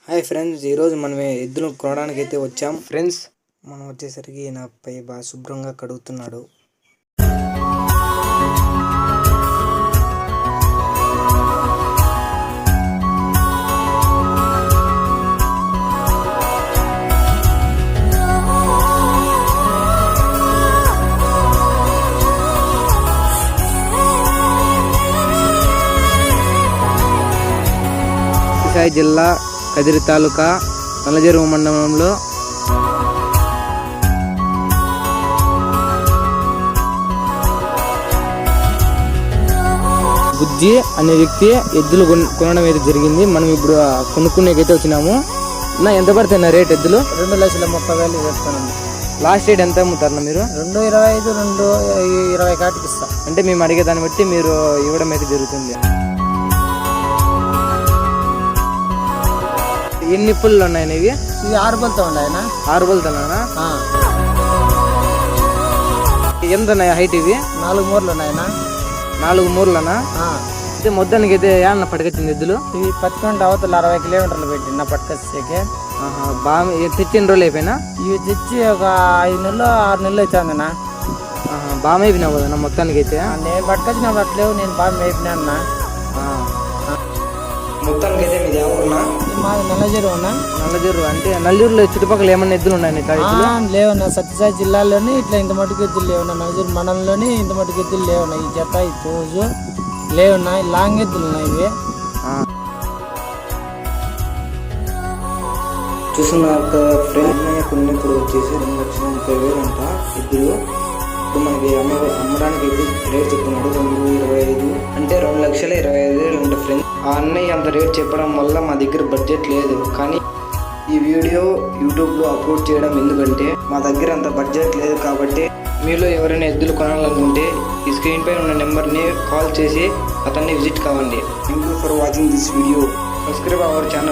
Hi friends, ఈరోజు మనం ఎద్దులు కొనడానికి అయితే వచ్చాం ఫ్రెండ్స్. మనం వచ్చేసరికి నా పై బాగా శుభ్రంగా కడుగుతున్నాడు. విశాఖ జిల్లా కదిరి తాలూకా నల్లజెరువు మండలంలో బుజ్జి అనే వ్యక్తి ఎద్దులు కొనడం అయితే జరిగింది. మనం ఇప్పుడు కొనుక్కునేకైతే వచ్చినాము. నా ఎంత పడుతున్నా రేట్ ఎద్దులు? 2,30,000 చెప్తానండి. లాస్ట్ రేట్ ఎంత అమ్ముతారన్నా మీరు? 2,25,000 2,20 కాటికి ఇస్తా. అంటే మేము అడిగే దాన్ని బట్టి మీరు ఇవ్వడం అయితే జరుగుతుంది. ఎన్ని పుల్లు ఉన్నాయి ఇవి? ఇవి 6 బలతో ఉన్నాయన. 6 బలతోనా? ఎంత హైట్ ఇవి? 4 మూరలు ఉన్నాయన. 4 మూరలనా? అయితే మొత్తానికి అయితే ఏమన్నా పట్టుకొచ్చింది ఎద్దులు? ఇవి పట్టుకుంటే అవతల 60 కిలోమీటర్లు పెట్టిన పట్టుకొచ్చేకి. బాగా తెచ్చి ఎన్ని రోజులు అయిపోయినా? ఇవి తెచ్చి ఒక 5 నెలలు 6 నెలలు అవుతుందన్నా. బాగా అయిపోయినావు కదన్నా మొత్తానికి అయితే? నేను పట్టుకొచ్చినప్పుడు అట్లేవు, నేను బాగా అయిపోయినా అన్న. మొత్తానికి అయితే మీది ఎవరున్నా? మాది నల్లజెరువు. నల్లజెరువు అంటే నల్లజెరువులో చుట్టుపక్కల ఏమన్నా ఎద్దులు ఉన్నాయి? లేవన్నా, సత్యసాయి జిల్లాలోని ఇట్లా ఇంత మటుకు ఎద్దులు లేవన్నా. నల్లజెరువు మండలంలోని ఇంత మటుకు ఎద్దులు లేవన్నా. ఈ జత ఈ రోజు లేవన్నా. లాంగ్ ఎద్దులు ఉన్నాయి ఇవి. చూస్తున్నారు కదా ఫ్రెండ్, కొన్నప్పుడు వచ్చేసి 2,30,000 అంట ఎద్దులు. ఇప్పుడు మనకి అమ్మడానికి అయితే రేట్ చెప్తున్నాడు 2,25,000 అంటే 2,25,000 అంట ఫ్రెండ్. ఆ అన్నయ్య అంత రేట్ చెప్పడం వల్ల మా దగ్గర బడ్జెట్ లేదు. కానీ ఈ వీడియో యూట్యూబ్లో అప్లోడ్ చేయడం ఎందుకంటే మా దగ్గర అంత బడ్జెట్ లేదు. కాబట్టి మీలో ఎవరైనా ఎద్దులు కొనాలనుకుంటే ఈ స్క్రీన్ పై ఉన్న నెంబర్ని కాల్ చేసి అతన్ని విజిట్ కావండి. Thank you for watching this video. Subscribe our channel.